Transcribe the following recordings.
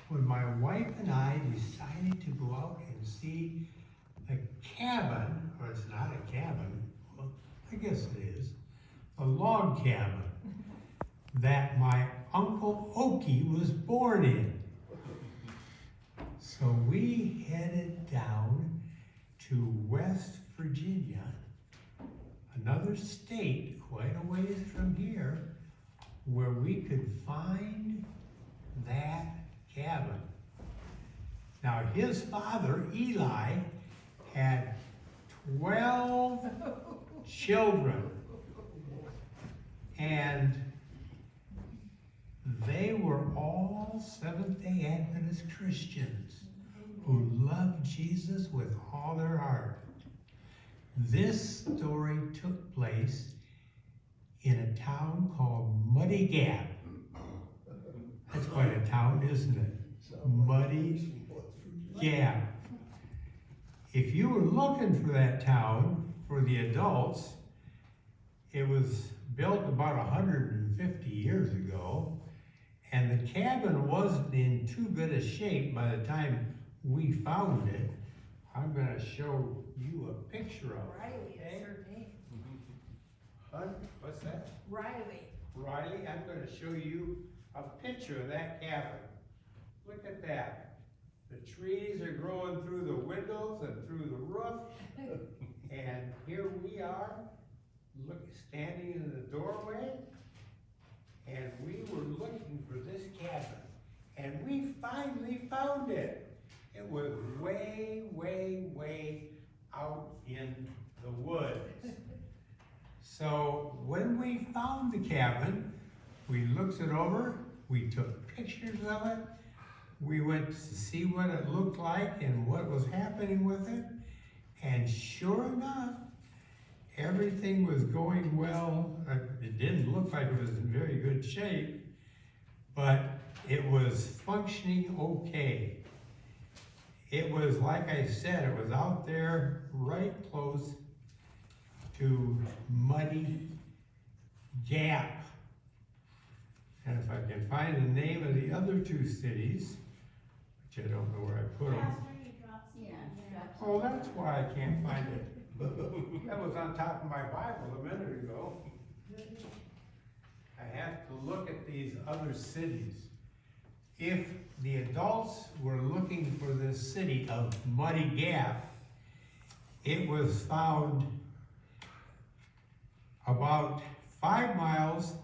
when my wife and I decided to go out and see a cabin, or it's not a cabin, well, I guess it is, a log cabin that my Uncle Okie was born in. So we headed down to West Virginia, another state quite a ways from here, where we could find that cabin. Now his father, Eli, had 12 children, and they were all Seventh-day Adventist Christians who loved Jesus with all their heart. This story took place in a town called Muddy Gap. That's quite a town, isn't it? Muddy Gap. If you were looking for that town for the adults, it was built about 150 years ago, and the cabin wasn't in too good a shape by the time we found it. I'm going to show you a picture of it. Riley is her name. What's that? Riley. Riley, I'm going to show you a picture of that cabin. Look at that. The trees are growing through the windows and through the roof. And here we are, standing in the doorway. And we were looking for this cabin. And we finally found it. It was way, way, way out in the woods. So when we found the cabin, we looked it over, we took pictures of it, we went to see what it looked like and what was happening with it, and sure enough, everything was going well. It didn't look like it was in very good shape, but it was functioning okay. It was, like I said, it was out there right close to Muddy Gap. And if I can find the name of the other two cities, which I don't know where I put them. Oh, that's why I can't find it. That was on top of my Bible a minute ago. I have to look at these other cities. If the adults were looking for this city of Muddy Gap, it was found about 5 miles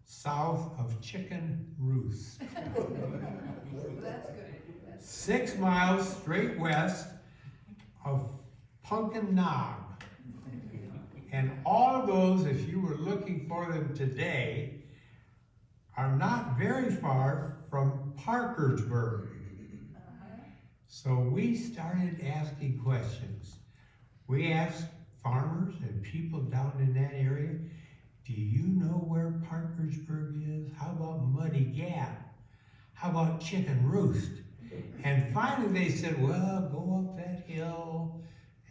south of Chicken Roost. That's good. 6 miles straight west of Pumpkin Knob. And all of those, if you were looking for them today, are not very far from Parkersburg. So we started asking questions. We asked farmers and people down in that area, do you know where Parkersburg is? How about Muddy Gap? How about Chicken Roost? And finally they said, well, go up that hill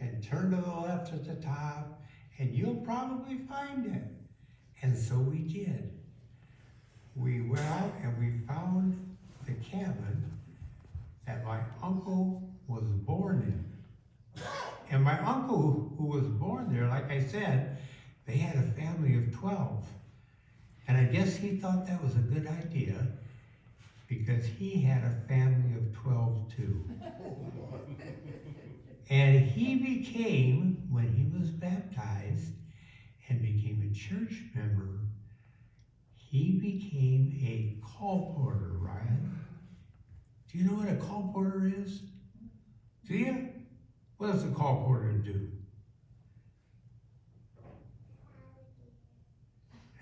and turn to the left at the top and you'll probably find it. And so we did. We went out and we found the cabin that my uncle was born in. And my uncle, who was born there, like I said, they had a family of 12. And I guess he thought that was a good idea because he had a family of 12 too. And he became, when he was baptized and became a church member, he became a colporteur, Ryan. Do you know what a colporteur is? Do you? What does a colporteur do?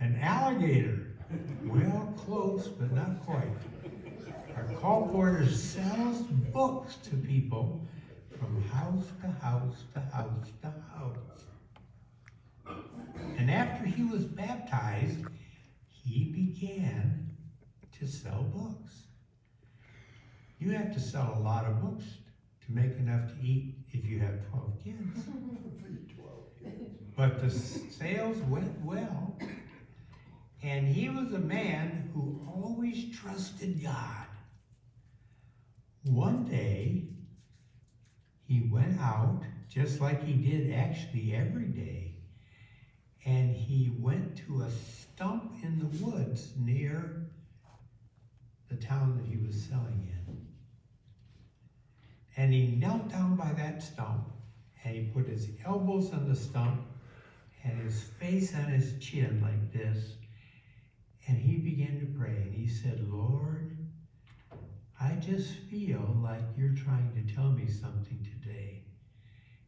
An alligator. Well, close, but not quite. A colporteur sells books to people from house to house to house to house. And after he was baptized, he began to sell books. You have to sell a lot of books to make enough to eat if you have 12 kids. But the sales went well, and he was a man who always trusted God. one day, he went out, just like he did actually every day, and he went to a stump in the woods near the town that he was selling in. And he knelt down by that stump, and he put his elbows on the stump and his face on his chin like this, and he began to pray. And he said, Lord, I just feel like you're trying to tell me something today.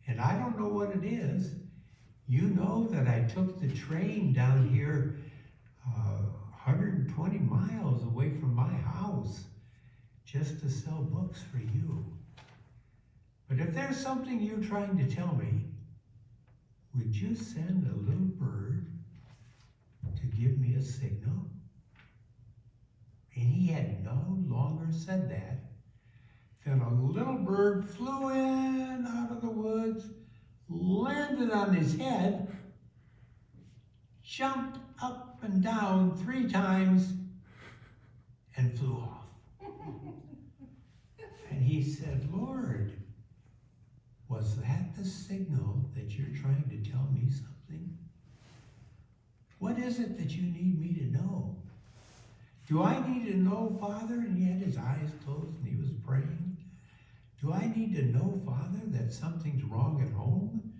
And I don't know what it is. You know that I took the train down here 120 miles away from my house just to sell books for you. But if there's something you're trying to tell me, would you send a little bird to give me a signal? And he had no longer said that. Then a little bird flew in out of the woods, landed on his head, jumped up and down 3 times, and flew off. And he said, Lord, was that the signal that you're trying to tell me something? What is it that you need me to know? Do I need to know, Father? And he had his eyes closed and he was praying. Do I need to know, Father, that something's wrong at home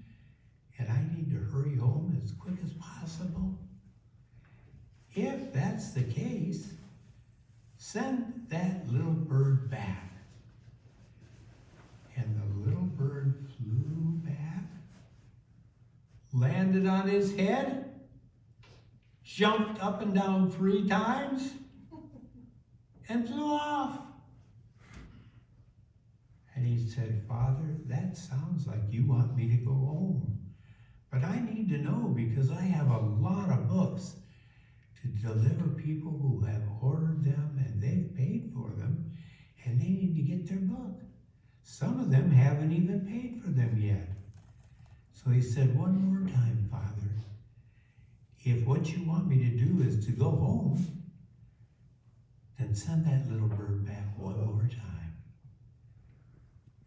and I need to hurry home as quick as possible? If that's the case, send that little bird back. And the little bird flew back, landed on his head, jumped up and down 3 times, and flew off. And he said, Father, that sounds like you want me to go home. But I need to know because I have a lot of books to deliver people who have ordered them and they've paid for them and they need to get their book. Some of them haven't even paid for them yet. So he said, one more time, Father, if what you want me to do is to go home, then send that little bird back one more time.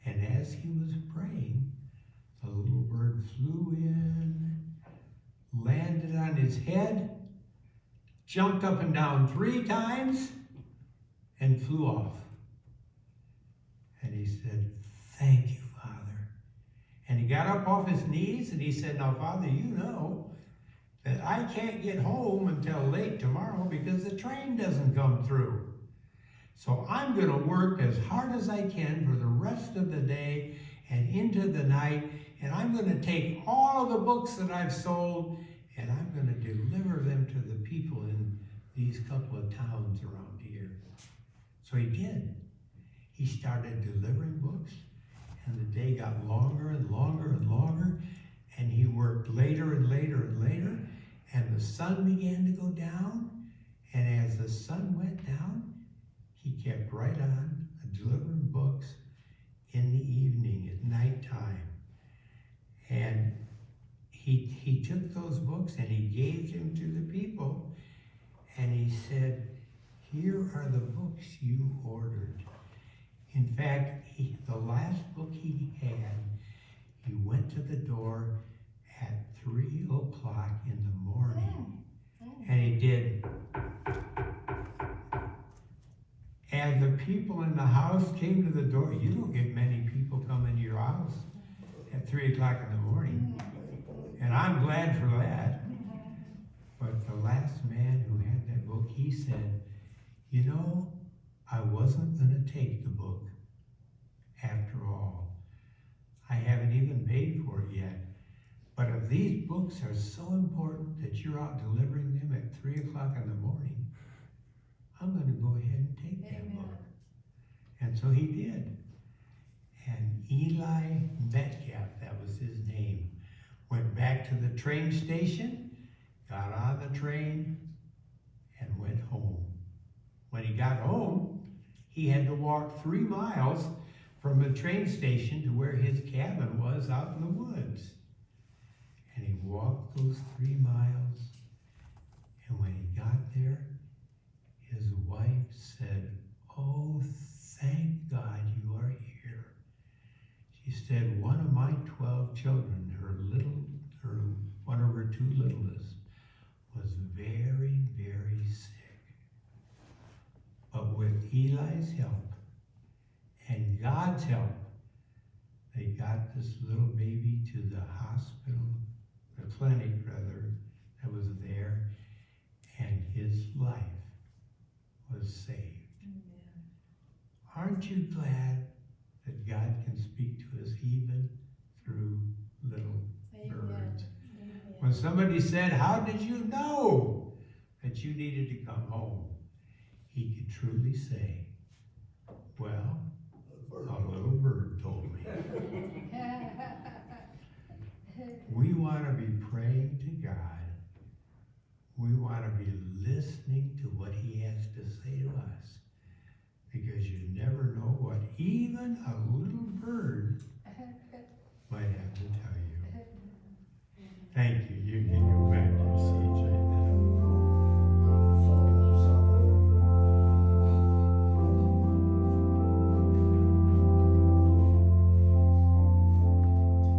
And as he was praying, the little bird flew in, landed on his head, jumped up and down 3 times, and flew off. And he said, thank you, Father. And he got up off his knees and he said, now, Father, you know that I can't get home until late tomorrow because the train doesn't come through. So I'm going to work as hard as I can for the rest of the day and into the night, and I'm going to take all of the books that I've sold and I'm going to deliver them to the people in these couple of towns around here. So he did. He started delivering books, and the day got longer and longer and longer, and he worked later and later and later, and the sun began to go down, and as the sun went down, he kept right on delivering books in the evening, at nighttime. And he took those books and he gave them to the people, and he said, here are the books you ordered. In fact, the last book he had, he went to the door at 3 o'clock in the morning. And he did. And the people in the house came to the door. You don't get many people come into your house at 3 o'clock in the morning. And I'm glad for that. But the last man who had that book, he said, you know, I wasn't going to take the book after all. I haven't even paid for it yet. But if these books are so important that you're out delivering them at 3 o'clock in the morning, I'm going to go ahead and take that book. And so he did. And Eli Metcalf, that was his name, went back to the train station, got on the train, and went home. When he got home, he had to walk 3 miles from the train station to where his cabin was out in the woods. And he walked those 3 miles, and when he got there, his wife said, oh, thank God you said, one of my 12 children, one of her two littlest, was very, very sick. But with Eli's help and God's help, they got this little baby to the hospital, the clinic rather, that was there, and his life was saved. Aren't you glad that God can speak to us even through little birds? When somebody said, how did you know that you needed to come home? He could truly say, well, a little bird told me. We want to be praying to God. We want to be listening to what He has to say to us. Because you never know what even a little bird might have to tell you. Thank you. You can go.